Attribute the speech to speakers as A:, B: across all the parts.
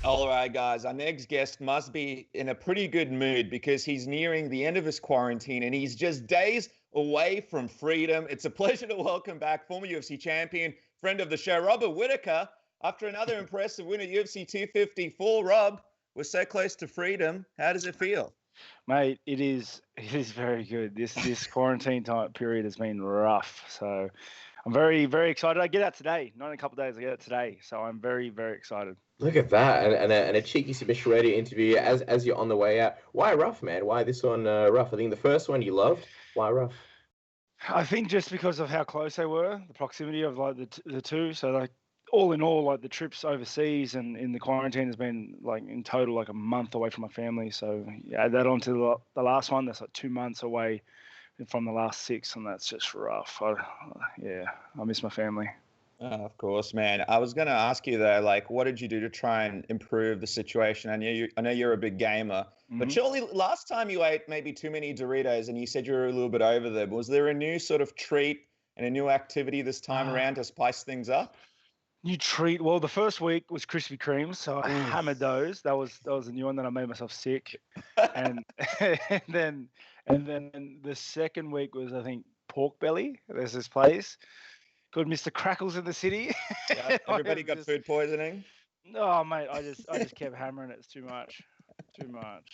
A: All right, guys. Our next guest must be in a pretty good mood because he's nearing the end of his quarantine and he's just days away from freedom. It's a pleasure to welcome back former UFC champion, friend of the show, Rober Whittaker. After another impressive win at UFC 254, Rob, we're so close to freedom. How does it feel?
B: Mate, it is very good. This quarantine time period has been rough. So I'm very, very excited. I get out today. Not in a couple of days, I get out today. So I'm very, very excited.
C: Look at that, and a cheeky submission radio interview as you're on the way out. Why rough, man? Why this one rough? I think the first one you loved. Why rough?
B: I think just because of how close they were, the proximity of like the two. So like all in all, like the trips overseas and in the quarantine has been like in total like a month away from my family. So yeah, add that on to the last one. That's like 2 months away from the last 6, and that's just rough. I miss my family.
A: Of course, man. I was going to ask you though, like, what did you do to try and improve the situation? I know you're a big gamer, but surely last time you ate maybe too many Doritos and you said you were a little bit over them. Was there a new sort of treat and a new activity this time around to spice things up?
B: New treat. Well, the first week was Krispy Kremes, so I hammered those. That was a new one. Then I made myself sick, and then the second week was, I think, pork belly. There's this place called Mr. Crackles in the city.
A: Yeah, everybody got food poisoning.
B: Oh mate, I just kept hammering it. It's too much.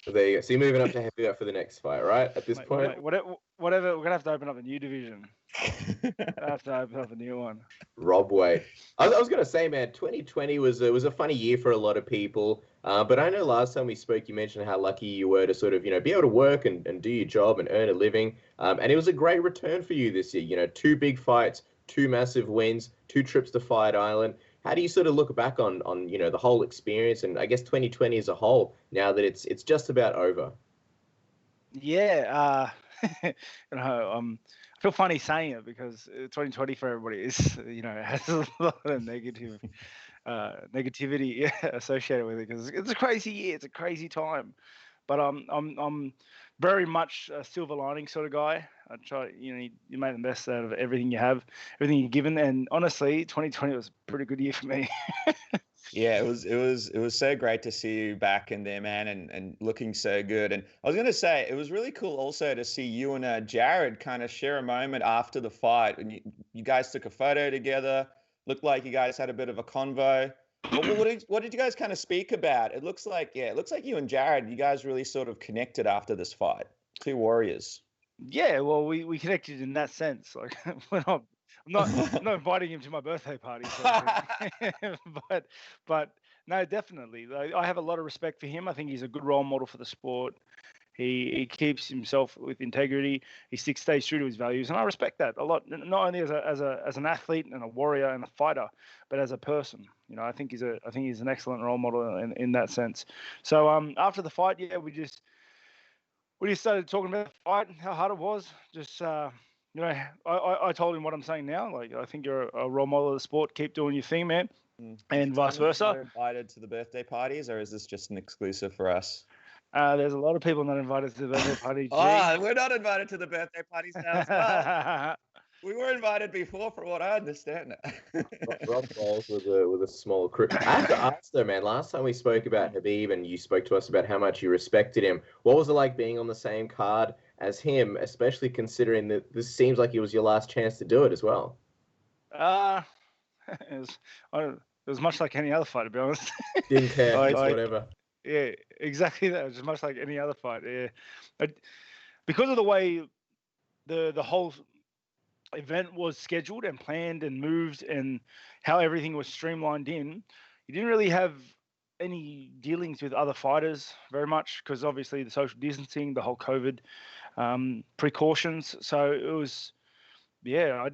C: So there you go. So you're moving up to heavyweight for the next fight, right? At this point,
B: whatever. We're gonna have to open up a new division. I have to open up a new one.
C: Rob White. I was gonna say, man, 2020 was a funny year for a lot of people. But I know last time we spoke, you mentioned how lucky you were to sort of, be able to work and do your job and earn a living. And it was a great return for you this year. 2 big fights, 2 massive wins, 2 trips to Fight Island. How do you sort of look back on the whole experience and I guess 2020 as a whole now that it's just about over?
B: Yeah, I feel funny saying it because 2020 for everybody is has a lot of negativity associated with it because it's a crazy year, it's a crazy time. But I'm very much a silver lining sort of guy. I try, you make the best out of everything you have, everything you're given. And honestly, 2020 was a pretty good year for me.
A: Yeah, it was so great to see you back in there, man, and looking so good. And I was going to say, it was really cool also to see you and Jared kind of share a moment after the fight. And you guys took a photo together. Looked like you guys had a bit of a convo. What did you guys kind of speak about? It looks like you and Jared, you guys really sort of connected after this fight. 2 warriors. Yeah,
B: well, we connected in that sense. Like I'm not inviting him to my birthday party, but no, definitely. I have a lot of respect for him. I think he's a good role model for the sport. He keeps himself with integrity. He stays true to his values, and I respect that a lot. Not only as an athlete and a warrior and a fighter, but as a person. I think he's an excellent role model in that sense. So after the fight, yeah, we just started talking about the fight, how hard it was. Just I told him what I'm saying now. Like, I think you're a role model of the sport. Keep doing your thing, man, and vice versa.
A: Are you invited to the birthday parties, or is this just an exclusive for us?
B: There's a lot of people not invited to the birthday party.
A: We're not invited to the birthday parties now as well. We were invited before, from what I understand.
C: Rob Bowles with a small crew. I have to ask though, man, last time we spoke about Khabib and you spoke to us about how much you respected him, what was it like being on the same card as him, especially considering that this seems like it was your last chance to do it as well?
B: It was much like any other fight, to be honest.
C: Didn't care, whatever.
B: Yeah, exactly that. It was just much like any other fight. Yeah, because of the way the whole event was scheduled and planned and moved and how everything was streamlined in, you didn't really have any dealings with other fighters very much because obviously the social distancing, the whole COVID precautions. So it was, I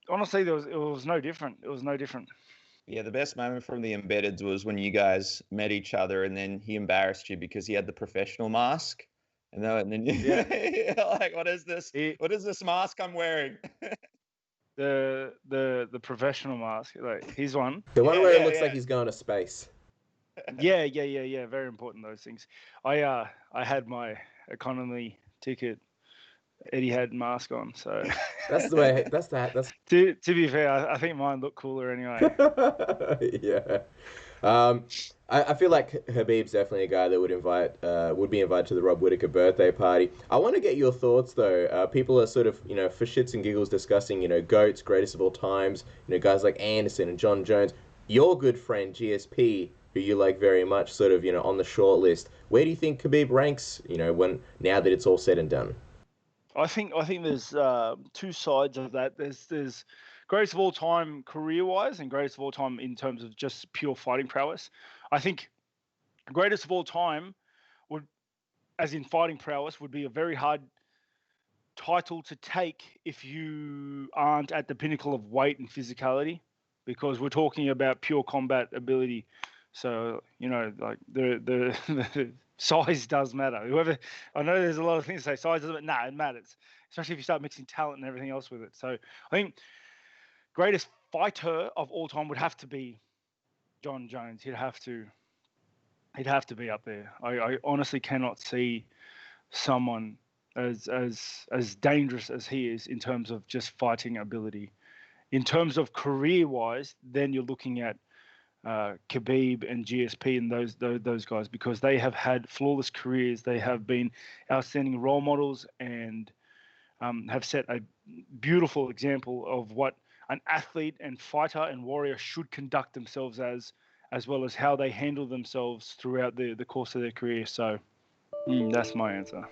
B: honestly, it was no different. It was no different.
A: Yeah, the best moment from the embeddeds was when you guys met each other and then he embarrassed you because he had the professional mask. And then you're like, what is this? What is this mask I'm wearing?
B: The professional mask, like his one.
C: The one where it looks like he's going to space.
B: Yeah. Very important, those things. I had my economy ticket Eddie had mask on. So
C: That's the way. That's that. That's
B: to be fair, I think mine looked cooler anyway.
C: yeah. I feel like Habib's definitely a guy that would be invited to the Rob Whittaker birthday party. I want to get your thoughts though. People are sort of, for shits and giggles discussing, GOATs, greatest of all times, guys like Anderson and John Jones. Your good friend GSP, who you like very much, sort of, on the short list. Where do you think Khabib ranks, now that it's all said and done?
B: I think there's two sides of that. There's greatest of all time career-wise and greatest of all time in terms of just pure fighting prowess. I think greatest of all time would, as in fighting prowess, would be a very hard title to take if you aren't at the pinnacle of weight and physicality, because we're talking about pure combat ability. So, like the size does matter. I know there's a lot of things to say size doesn't matter. Nah, it matters, especially if you start mixing talent and everything else with it. So I think greatest fighter of all time would have to be John Jones. He'd have to be up there. I honestly cannot see someone as dangerous as he is in terms of just fighting ability. In terms of career-wise, then you're looking at Khabib and GSP and those guys, because they have had flawless careers. They have been outstanding role models and have set a beautiful example of what an athlete and fighter and warrior should conduct themselves as well as how they handle themselves throughout the course of their career. So that's my answer.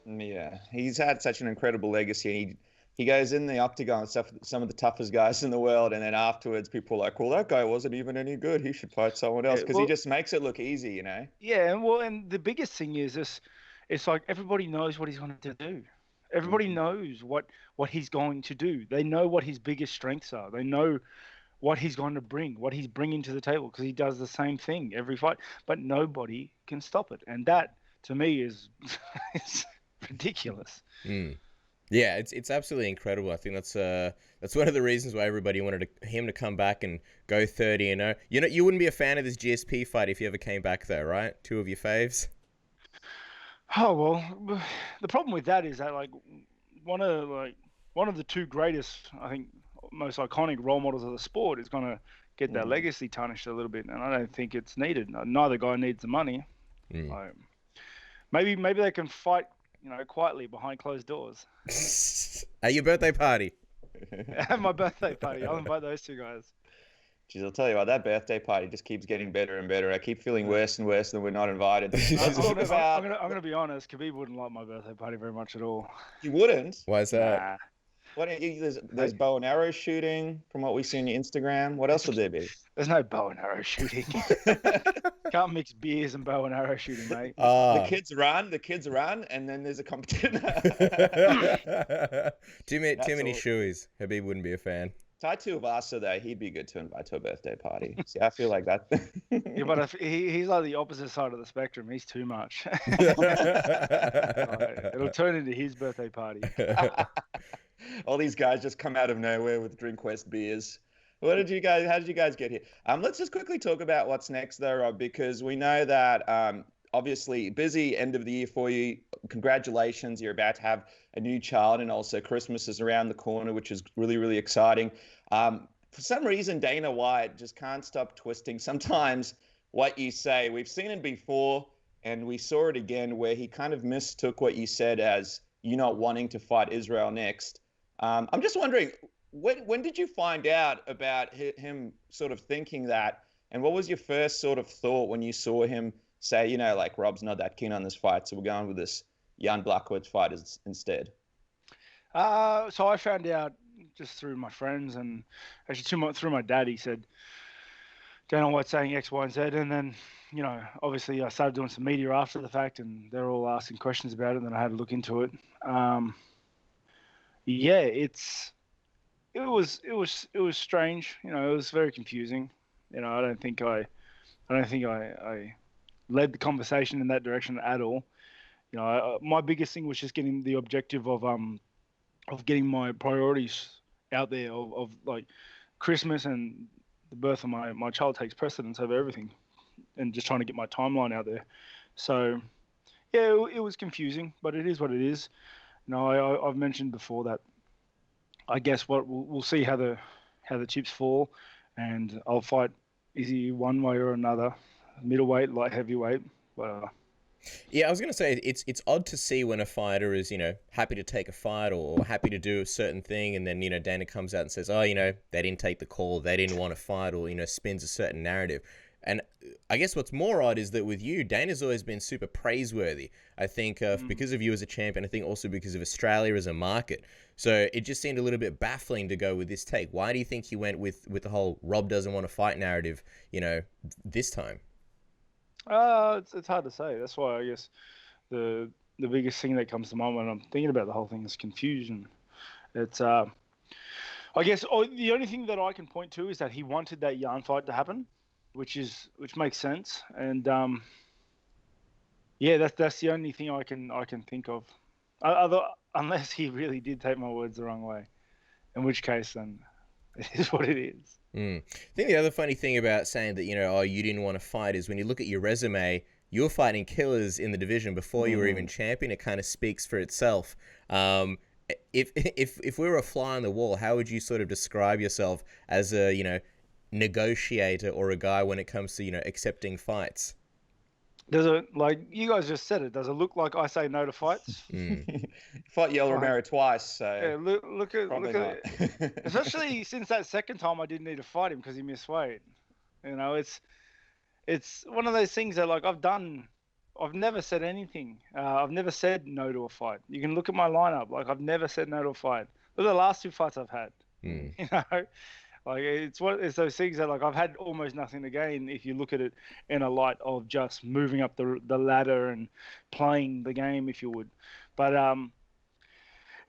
A: Yeah, he's had such an incredible legacy. He goes in the octagon and stuff with some of the toughest guys in the world, and then afterwards people are like, well, that guy wasn't even any good. He should fight someone else, because he just makes it look easy,
B: Yeah, and the biggest thing is this: it's like everybody knows what he's going to do. Everybody knows what he's going to do. They know what his biggest strengths are. They know what he's going to bring, what he's bringing to the table, because he does the same thing every fight. But nobody can stop it, and that to me is ridiculous.
D: Yeah, it's absolutely incredible. I think that's one of the reasons why everybody wanted him to come back and go 30-0. You wouldn't be a fan of this GSP fight if you ever came back though, right? Two of your faves.
B: Oh well, the problem with that is that one of the two greatest, I think, most iconic role models of the sport is going to get that legacy tarnished a little bit, and I don't think it's needed. Neither guy needs the money. Maybe they can fight, quietly behind closed doors.
D: At your birthday party.
B: At my birthday party, I'll invite those two guys.
A: Jeez, I'll tell you what, that birthday party just keeps getting better and better. I keep feeling worse and worse than we're not invited.
B: I'm going to be honest. Khabib wouldn't like my birthday party very much at all.
A: You wouldn't?
D: Why is that?
B: Nah.
A: Why don't you? There's bow and arrow shooting from what we see on your Instagram. What else would there be?
B: There's no bow and arrow shooting. Can't mix beers and bow and arrow shooting, mate.
A: The kids run, and then there's a competition.
D: Too many shoeies. Khabib wouldn't be a fan.
A: Tai Tuivasa, though, he'd be good to invite to a birthday party. See, I feel like that.
B: Yeah, but he's like the opposite side of the spectrum. He's too much. It'll turn into his birthday party.
A: All these guys just come out of nowhere with DrinkWest beers. How did you guys get here? Let's just quickly talk about what's next, though, Rob, because we know that obviously busy end of the year for you. Congratulations, you're about to have a new child, and also Christmas is around the corner, which is really, really exciting. For some reason, Dana White just can't stop twisting sometimes what you say. We've seen it before, and we saw it again, where he kind of mistook what you said as you not wanting to fight Israel next. I'm just wondering, when did you find out about him sort of thinking that, and what was your first sort of thought when you saw him say, Rob's not that keen on this fight, so we're going with this Jan Blachowicz fight instead?
B: So I found out just through my friends, and actually through my dad. He said Dana White saying X, Y, and Z, and then obviously I started doing some media after the fact, and they're all asking questions about it, and then I had to look into it. Yeah, it was strange. It was very confusing. I don't think I led the conversation in that direction at all. My biggest thing was just getting the objective of getting my priorities out there of like Christmas and the birth of my child takes precedence over everything, and just trying to get my timeline out there. So yeah, it was confusing, but it is what it is. I've mentioned before that I guess we'll see how the chips fall, and I'll fight Izzy one way or another, middleweight, light heavyweight, whatever.
D: Yeah, I was gonna say it's odd to see when a fighter is happy to take a fight or happy to do a certain thing, and then Dana comes out and says, oh, they didn't take the call, they didn't want to fight, or spins a certain narrative. And I guess what's more odd is that with you, Dana's always been super praiseworthy. I think because of you as a champion, I think also because of Australia as a market. So it just seemed a little bit baffling to go with this take. Why do you think he went with the whole Rob doesn't want to fight narrative, this time?
B: It's hard to say. That's why I guess the biggest thing that comes to mind when I'm thinking about the whole thing is confusion. It's I guess the only thing that I can point to is that he wanted that Yarn fight to happen, which makes sense. And yeah, that's the only thing I can think of. Unless he really did take my words the wrong way, in which case then it is what it is.
D: I think the other funny thing about saying that, you didn't want to fight is when you look at your resume, you're fighting killers in the division before you were even champion. It kind of speaks for itself. If we were a fly on the wall, how would you sort of describe yourself as a, negotiator or a guy when it comes to, accepting fights?
B: Like you guys just said it, does it look like I say no to fights?
A: Fought Yoel Romero twice, so
B: yeah, look at it. Especially since that second time I didn't need to fight him because he missed weight. It's one of those things that like I've never said anything. I've never said no to a fight. You can look at my lineup. Like I've never said no to a fight. Look at the last two fights I've had. Like it's those things that like I've had almost nothing to gain if you look at it in a light of just moving up the ladder and playing the game, if you would. But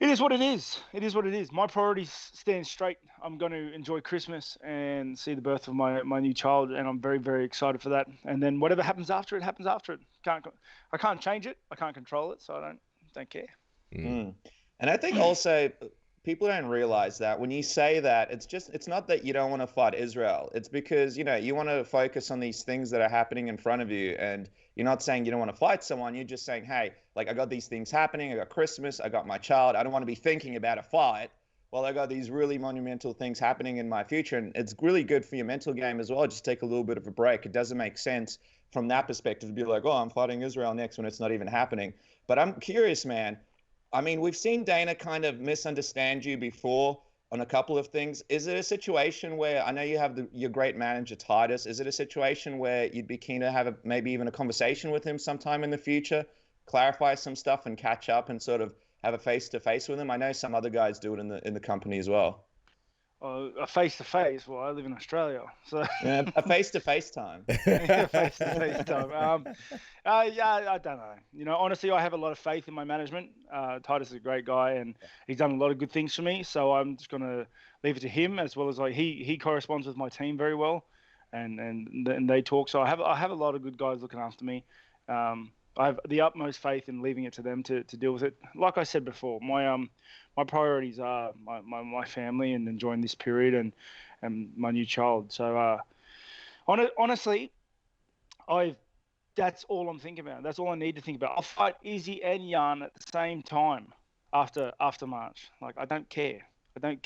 B: it is what it is. It is what it is. My priorities stand straight. I'm going to enjoy Christmas and see the birth of my new child, and I'm very, very excited for that. And then whatever happens after it, happens after it. I can't change it. I can't control it, so I don't care.
A: And I think also people don't realize that when you say that, it's not that you don't want to fight Israel. It's because, you want to focus on these things that are happening in front of you. And you're not saying you don't want to fight someone. You're just saying, hey, like I got these things happening. I got Christmas. I got my child. I don't want to be thinking about a fight. Well, I got these really monumental things happening in my future. And it's really good for your mental game as well. Just take a little bit of a break. It doesn't make sense from that perspective to be like, oh, I'm fighting Israel next when it's not even happening. But I'm curious, man. I mean, we've seen Dana kind of misunderstand you before on a couple of things. Is it a situation where, I know you have your great manager, Titus, is it a situation where you'd be keen to have maybe even a conversation with him sometime in the future, clarify some stuff and catch up and sort of have a face-to-face with him? I know some other guys do it in the company as well.
B: A face-to-face? Well, I live in Australia, so...
A: Yeah, a face-to-face time.
B: Yeah, face-to-face time. Yeah, I don't know. Honestly, I have a lot of faith in my management. Titus is a great guy, and he's done a lot of good things for me, so I'm just going to leave it to him, as well as he corresponds with my team very well, and they talk. So I have a lot of good guys looking after me. I have the utmost faith in leaving it to them to deal with it. Like I said before, my priorities are my family and enjoying this period and my new child. So honestly, that's all I'm thinking about. That's all I need to think about. I'll fight Izzy and Jan at the same time after March. Like I don't care. I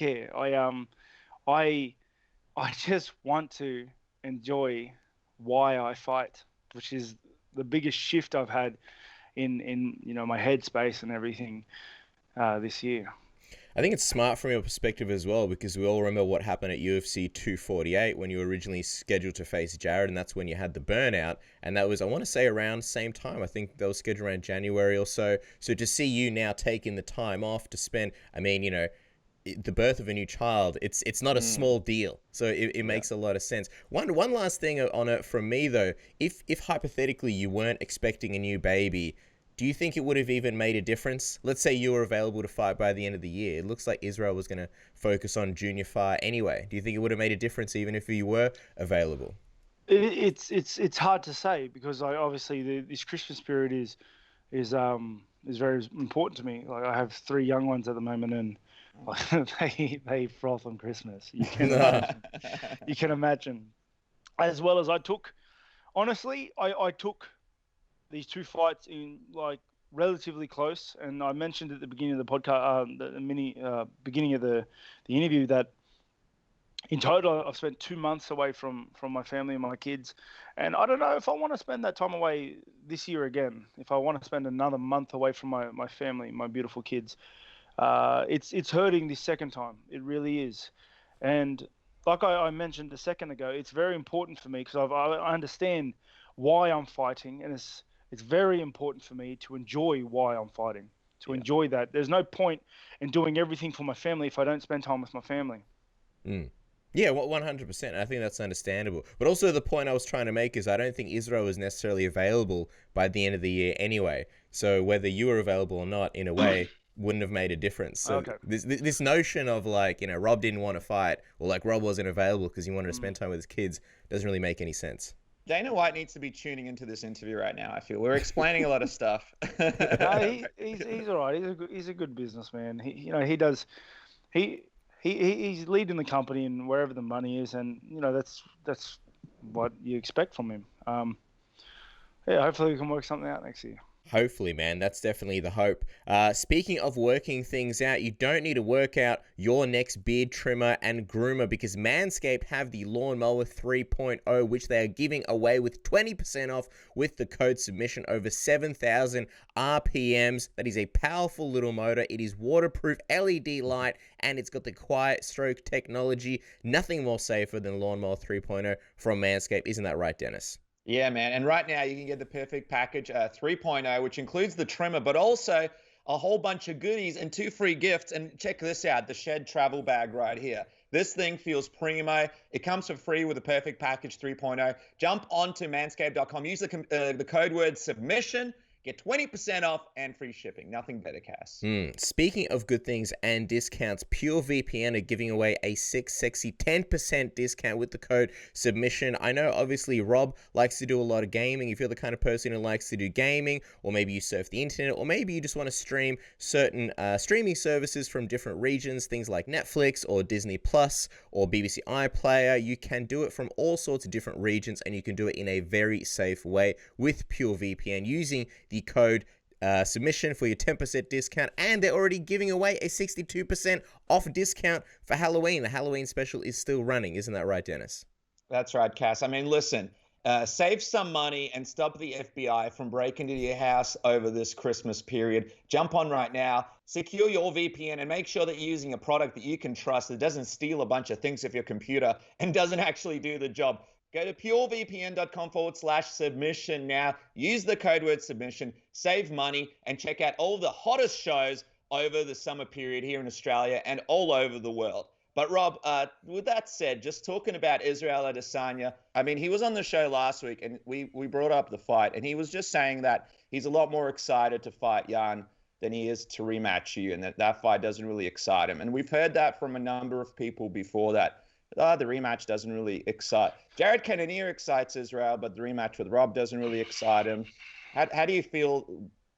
B: just want to enjoy why I fight, which is the biggest shift I've had in my headspace and everything this year.
D: I think it's smart from your perspective as well, because we all remember what happened at UFC 248 when you were originally scheduled to face Jared, and that's when you had the burnout. And that was, I want to say, around the same time. I think that was scheduled around January or so. So to see you now taking the time off to spend, the birth of a new child, it's not a small deal. So it makes a lot of sense. One last thing on it from me, though. If hypothetically you weren't expecting a new baby, do you think it would have even made a difference? Let's say you were available to fight by the end of the year. It looks like Israel was going to focus on junior fight anyway. Do you think it would have made a difference even if you were available?
B: It's hard to say, because obviously this Christmas period is very important to me. Like I have 3 young ones at the moment, and they froth on Christmas. You can imagine. You can imagine. As well as I took these 2 fights in like relatively close, and I mentioned at the beginning of the podcast, beginning of the interview, that in total I've spent 2 months away from my family and my kids, and I don't know if I want to spend that time away this year again. If I want to spend another month away from my family, my beautiful kids, it's hurting this second time. It really is, and like I mentioned a second ago, it's very important for me because I understand why I'm fighting, and it's very important for me to enjoy why I'm fighting, to enjoy that. There's no point in doing everything for my family if I don't spend time with my family.
D: Yeah, 100%. I think that's understandable. But also the point I was trying to make is I don't think Israel is necessarily available by the end of the year anyway. So whether you were available or not, in a way, wouldn't have made a difference. So
B: Okay.
D: this notion of like, Rob didn't want to fight, or like Rob wasn't available because he wanted to spend time with his kids doesn't really make any sense.
A: Dana White needs to be tuning into this interview right now. I feel we're explaining a lot of stuff.
B: No, he's all right. He's a good businessman. He's leading the company and wherever the money is, and that's what you expect from him. Hopefully we can work something out next year.
D: Hopefully, man. That's definitely the hope. Speaking of working things out, you don't need to work out your next beard trimmer and groomer because Manscaped have the Lawnmower 3.0, which they are giving away with 20% off with the code submission over 7,000 RPMs. That is a powerful little motor. It is waterproof, LED light, and it's got the quiet stroke technology. Nothing more safer than Lawnmower 3.0 from Manscaped. Isn't that right, Dennis?
A: Yeah, man. And right now you can get the perfect package 3.0, which includes the trimmer, but also a whole bunch of goodies and 2 free gifts. And check this out, the Shed travel bag right here. This thing feels primo. It comes for free with the perfect package 3.0. Jump onto manscaped.com. Use the code word submission. Get 20% off and free shipping. Nothing better, Cass.
D: Speaking of good things and discounts, PureVPN are giving away a sexy 10% discount with the code submission. I know, obviously, Rob likes to do a lot of gaming. If you're the kind of person who likes to do gaming, or maybe you surf the internet, or maybe you just want to stream certain streaming services from different regions, things like Netflix or Disney Plus or BBC iPlayer, you can do it from all sorts of different regions, and you can do it in a very safe way with PureVPN using the code submission for your 10% discount, and they're already giving away a 62% off discount for Halloween. The Halloween special is still running. Isn't that right, Dennis?
A: That's right, Cass. I mean, listen, save some money and stop the FBI from breaking into your house over this Christmas period. Jump on right now, secure your VPN, and make sure that you're using a product that you can trust that doesn't steal a bunch of things off your computer and doesn't actually do the job. Go to purevpn.com/submission now. Use the code word submission, save money, and check out all the hottest shows over the summer period here in Australia and all over the world. But Rob, with that said, just talking about Israel Adesanya, I mean, he was on the show last week and we brought up the fight, and he was just saying that he's a lot more excited to fight Jan than he is to rematch you, and that fight doesn't really excite him. And we've heard that from a number of people before that. The rematch doesn't really excite. Jared Cannonier excites Israel, but the rematch with Rob doesn't really excite him. How do you feel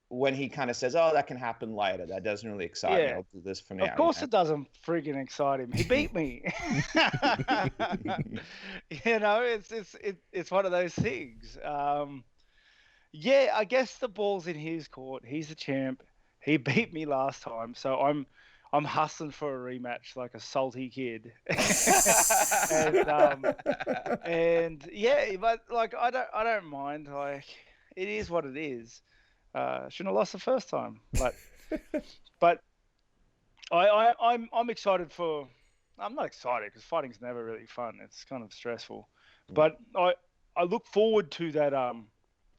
A: when he kind of says, "Oh, that can happen later"? That doesn't really excite me. I'll do this for now.
B: Of course, it doesn't freaking excite him. He beat me. It's one of those things. I guess the ball's in his court. He's the champ. He beat me last time, so I'm hustling for a rematch like a salty kid. But like I don't mind. Like, it is what it is. Shouldn't have lost the first time, but I'm excited for. I'm not excited because fighting's never really fun. It's kind of stressful, but I look forward to that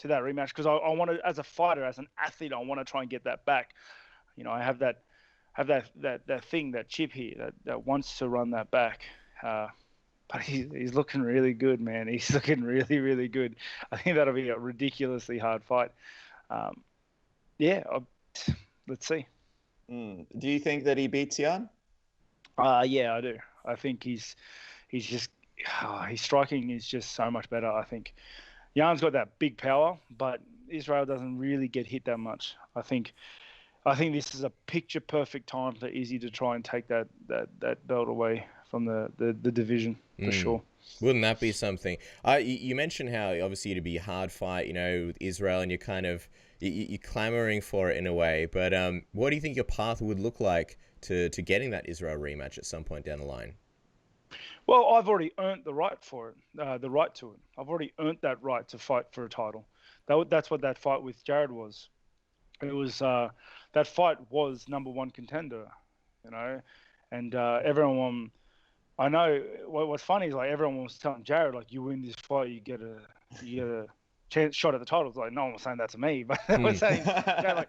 B: rematch because I want to, as a fighter, as an athlete, I want to try and get that back. I have that thing, that chip here that wants to run that back. But he's looking really good, man. He's looking really, really good. I think that'll be a ridiculously hard fight. Let's see.
A: Do you think that he beats Jan?
B: Yeah, I do. I think he's just his striking is just so much better. I think Jan's got that big power, but Israel doesn't really get hit that much. I think this is a picture-perfect time for Izzy to try and take that belt away from the division, for sure.
D: Wouldn't that be something? You mentioned how obviously it'd be a hard fight, with Israel, and you're kind of, you're clamoring for it in a way. But what do you think your path would look like to getting that Israel rematch at some point down the line?
B: Well, I've already earned the right for it, the right to it. I've already earned that right to fight for a title. That's what that fight with Jared was. It was that fight was #1 contender, and everyone. I know what's funny is like everyone was telling Jared like, you win this fight, you get a chance shot at the title. It's like no one was saying that to me, but they were saying Jared,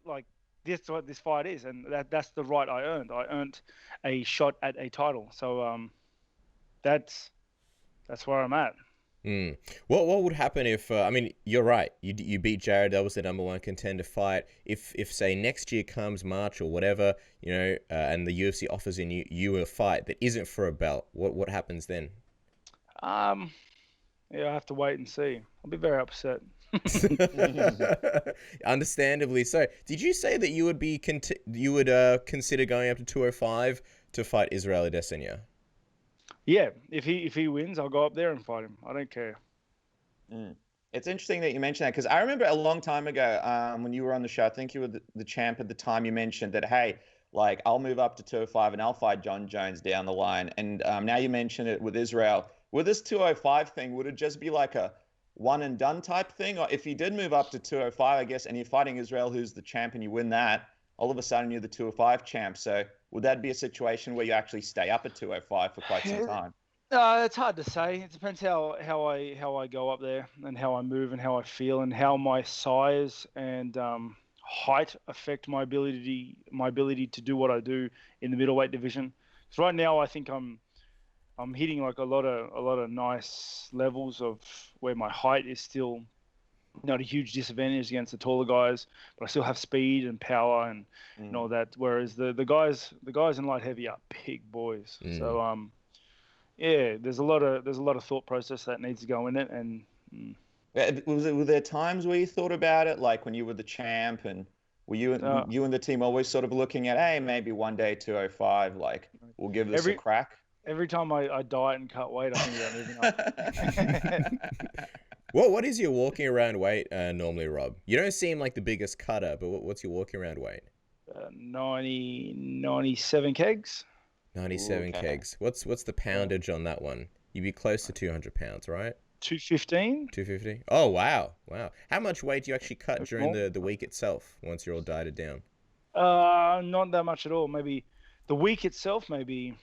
B: like this is what this fight is, and that's the right I earned. I earned a shot at a title, so that's where I'm at.
D: What would happen if I mean, you're right, you beat Jared, that was the #1 contender fight. If say next year comes March or whatever, and the UFC offers you a fight that isn't for a belt, what happens then?
B: Yeah, I have to wait and see. I'll be very upset.
D: Understandably so. Did you say that you would consider going up to 205 to fight Israel Adesanya?
B: Yeah, if he wins, I'll go up there and fight him. I don't care.
A: It's interesting that you mentioned that, because I remember a long time ago when you were on the show, I think you were the champ at the time, you mentioned that, hey, like I'll move up to 205 and I'll fight John Jones down the line. And now you mention it with Israel. With this 205 thing, would it just be like a one and done type thing? Or if he did move up to 205, I guess, and you're fighting Israel, who's the champ, and you win that, all of a sudden you're the 205 champ. So would that be a situation where you actually stay up at 205 for quite some time?
B: It's hard to say. It depends how I go up there and how I move and how I feel and how my size and height affect my ability to do what I do in the middleweight division. Because right now I think I'm hitting like a lot of nice levels of where my height is still not a huge disadvantage against the taller guys, but I still have speed and power and all that. Whereas the guys in light heavy are big boys. So yeah, there's a lot of thought process that needs to go in it. And
A: were there times where you thought about it, like when you were the champ, and were you and the team always sort of looking at, hey, maybe one day 205, like we'll give this a crack?
B: Every time I diet and cut weight, I think about moving up.
D: What is your walking around weight normally, Rob? You don't seem like the biggest cutter, but what's your walking around weight?
B: 97 kegs.
D: 97 kegs. What's the poundage on that one? You'd be close to 200 pounds, right?
B: 215.
D: 250. Oh wow. How much weight do you actually cut during the week itself once you're all dieted down?
B: Not that much at all. Maybe the week itself, maybe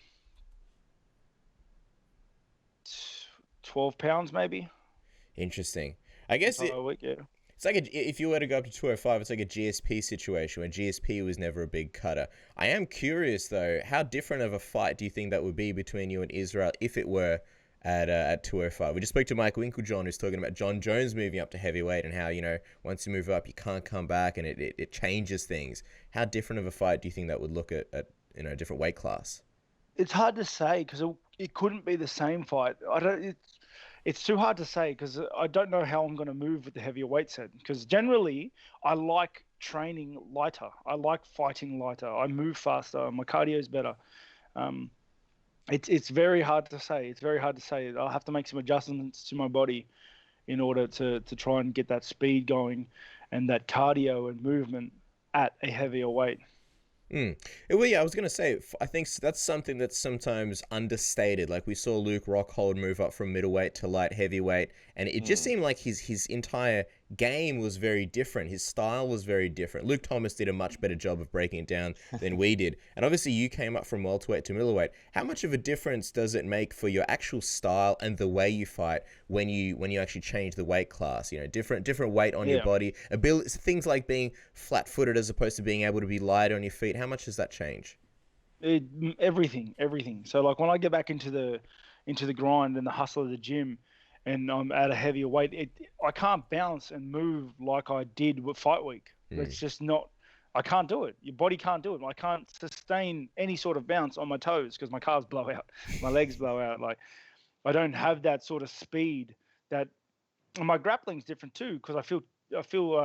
B: 12 pounds, maybe.
D: Interesting. I guess it's like if you were to go up to 205, it's like a GSP situation where GSP was never a big cutter. I am curious though, how different of a fight do you think that would be between you and Israel if it were at 205? We just spoke to Mike Winklejohn, who's talking about John Jones moving up to heavyweight and how, once you move up, you can't come back, and it changes things. How different of a fight do you think that would look at a different weight class?
B: It's hard to say because it couldn't be the same fight. It's too hard to say because I don't know how I'm going to move with the heavier weight set. Because generally, I like training lighter. I like fighting lighter. I move faster. My cardio is better. It's very hard to say. It's very hard to say. I'll have to make some adjustments to my body in order to try and get that speed going and that cardio and movement at a heavier weight.
D: Well, yeah, I was going to say, I think that's something that's sometimes understated. Like we saw Luke Rockhold move up from middleweight to light heavyweight, and it just seemed like his entire game was very different. His style was very different. Luke Thomas did a much better job of breaking it down than we did. And obviously you came up from welterweight to middleweight. How much of a difference does it make for your actual style and the way you fight when you actually change the weight class? Different weight on your body, things like being flat-footed as opposed to being able to be light on your feet. How much does that change?
B: Everything. So like when I get back into the grind and the hustle of the gym, and I'm at a heavier weight, I can't bounce and move like I did with fight week. It's just not. I can't do it. Your body can't do it. I can't sustain any sort of bounce on my toes because my calves blow out, my legs blow out. Like I don't have that sort of speed. And my grappling's different too because I feel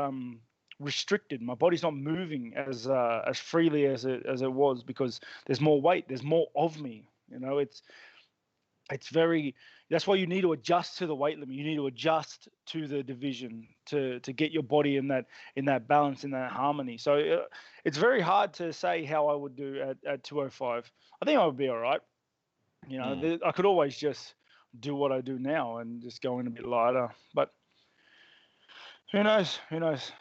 B: restricted. My body's not moving as freely as it was because there's more weight. There's more of me. it's very. That's why you need to adjust to the weight limit. You need to adjust to the division to get your body in that balance, in that harmony. So it's very hard to say how I would do at 205. I think I would be all right. You know, I could always just do what I do now and just go in a bit lighter. But who knows? Who knows?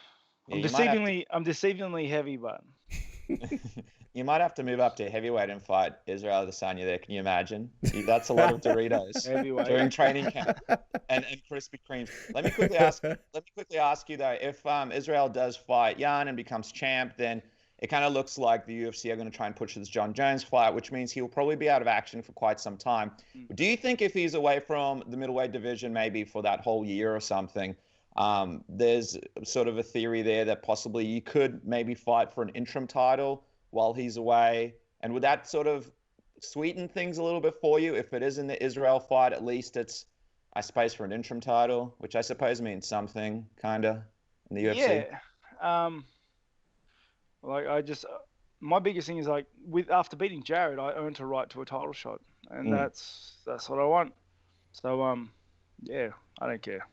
B: I'm deceivingly heavy, but
A: you might have to move up to heavyweight and fight Israel Adesanya there. Can you imagine? That's a lot of Doritos during training camp and Krispy Kremes. Let me quickly ask you though, if Israel does fight Jan and becomes champ, then it kind of looks like the UFC are going to try and push this John Jones fight, which means he'll probably be out of action for quite some time. Do you think if he's away from the middleweight division, maybe for that whole year or something, there's sort of a theory there that possibly you could maybe fight for an interim title while he's away? And would that sort of sweeten things a little bit for you? If it is in the Israel fight, at least it's, I suppose, for an interim title, which I suppose means something, kind of, in the UFC.
B: Yeah. My biggest thing is after beating Jared, I earned a right to a title shot, and that's what I want. So yeah, I don't care.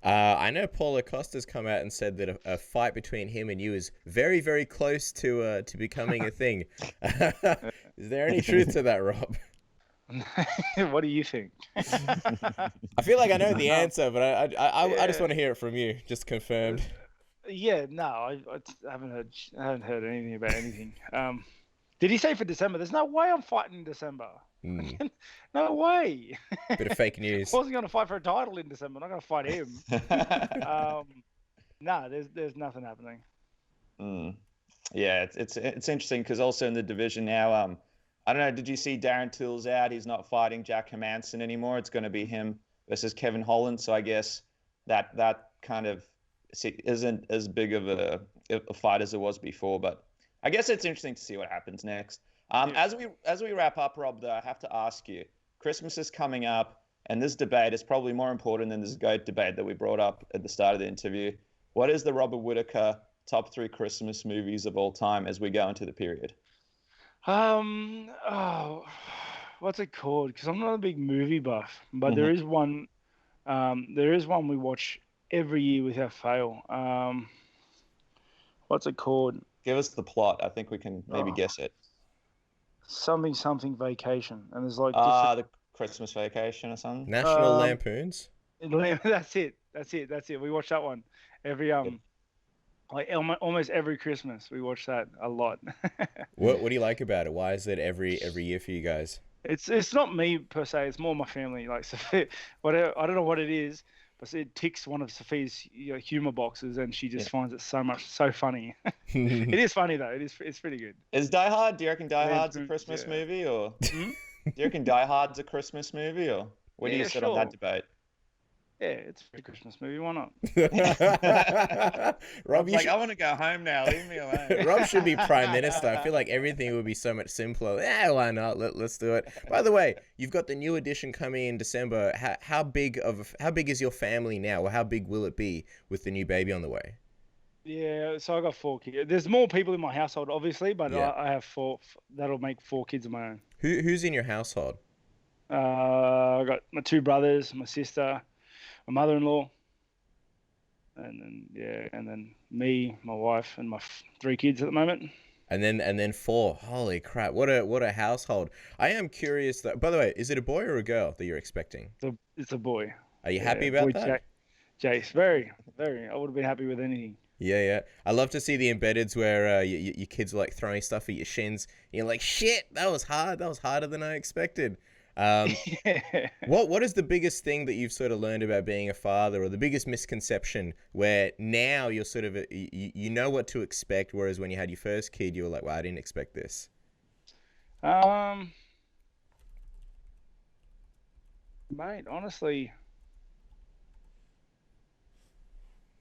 D: I know Paulo Costa's come out and said that a fight between him and you is very, very close to becoming a thing. Is there any truth to that, Rob?
B: What do you think?
D: I feel like I know the answer, but I just want to hear it from you, just confirmed.
B: Yeah, no, I haven't heard anything about anything. Did he say for December? There's no way I'm fighting in December. No way.
D: Bit of fake news.
B: I wasn't going to fight for a title in December. I'm not going to fight him. No, there's nothing happening.
A: Yeah, it's interesting because also in the division now, I don't know, did you see Darren Till's out? He's not fighting Jack Hermanson anymore. It's going to be him versus Kevin Holland. So I guess that kind of isn't as big of a fight as it was before, but I guess it's interesting to see what happens next. As we wrap up, Rob, though, I have to ask you, Christmas is coming up, and this debate is probably more important than this GOAT debate that we brought up at the start of the interview. What is the Rober Whittaker top 3 Christmas movies of all time as we go into the period?
B: What's it called? Because I'm not a big movie buff, but there is one we watch every year without fail. What's it called?
A: Give us the plot. I think we can maybe guess it.
B: Something vacation, and there's like
A: the Christmas Vacation or something.
D: National Lampoons.
B: That's it. We watch that one every like almost every Christmas. We watch that a lot.
D: What do you like about it? Why is it every year for you guys?
B: It's not me per se. It's more my family. Like Sophia, whatever. I don't know what it is, but it ticks one of Sophia's humor boxes, and she just finds it so funny. It is funny though. It's pretty good.
A: Is Die Hard? Do you reckon Die Hard's a Christmas movie, or do you reckon Die Hard's a Christmas movie, or where do you sit on that debate?
B: Yeah, it's a Christmas movie. Why not?
A: Rob, I want to go home now. Leave me alone.
D: Is should be Prime Minister. I feel like everything would be so much simpler. Yeah, why not? Let's do it. By the way, you've got the new edition coming in December. How big is your family now, or how big will it be with the new baby on the way?
B: Yeah, so I got 4 kids. There's more people in my household, obviously, but I have 4. That'll make 4 kids of my own.
D: Who's in your household?
B: I got my 2 brothers, my sister, my mother-in-law, and then me, my wife, and my 3 kids at the moment.
D: And then 4. Holy crap! What a household. I am curious though. By the way, is it a boy or a girl that you're expecting?
B: It's a boy.
D: Are you happy about that?
B: Jace, very, very. I would have been happy with anything.
D: Yeah. I love to see the embeds where your kids are like throwing stuff at your shins. And you're like, shit, that was hard. That was harder than I expected. What is the biggest thing that you've sort of learned about being a father, or the biggest misconception where now you're sort of you know what to expect, whereas when you had your first kid you were like, wow, I didn't expect this?
B: Mate, honestly,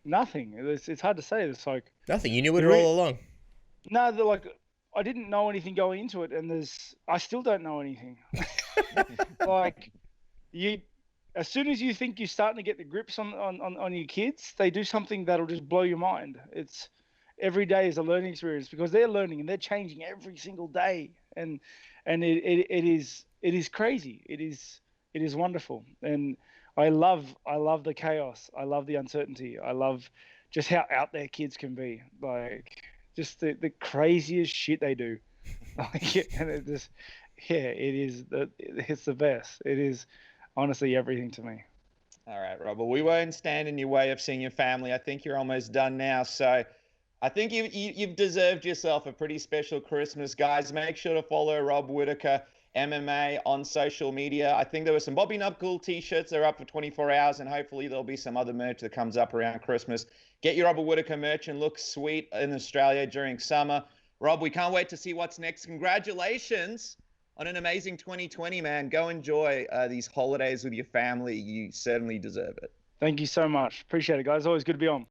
B: nothing. It's hard to say. It's like
D: nothing. You knew it all along.
B: No, I didn't know anything going into it, and I still don't know anything. Like as soon as you think you're starting to get the grips on your kids, they do something that'll just blow your mind. Every day is a learning experience because they're learning and they're changing every single day, and and it is crazy. It is wonderful, and I love the chaos. I love the uncertainty. I love just how out there kids can be, like just the craziest shit they do. And it just, it's the best. It is honestly everything to me.
A: All right, Rob. Well, we won't stand in your way of seeing your family. I think you're almost done now. So I think you've deserved yourself a pretty special Christmas, guys. Make sure to follow Rob Whittaker MMA on social media. I think there were some Bobby Nubcool t-shirts that are up for 24 hours, and hopefully there'll be some other merch that comes up around Christmas. Get your Robert Whittaker merch and look sweet in Australia during summer. Rob, we can't wait to see what's next. Congratulations on an amazing 2020, man. Go enjoy these holidays with your family. You certainly deserve it.
B: Thank you so much. Appreciate it, guys. Always good to be on.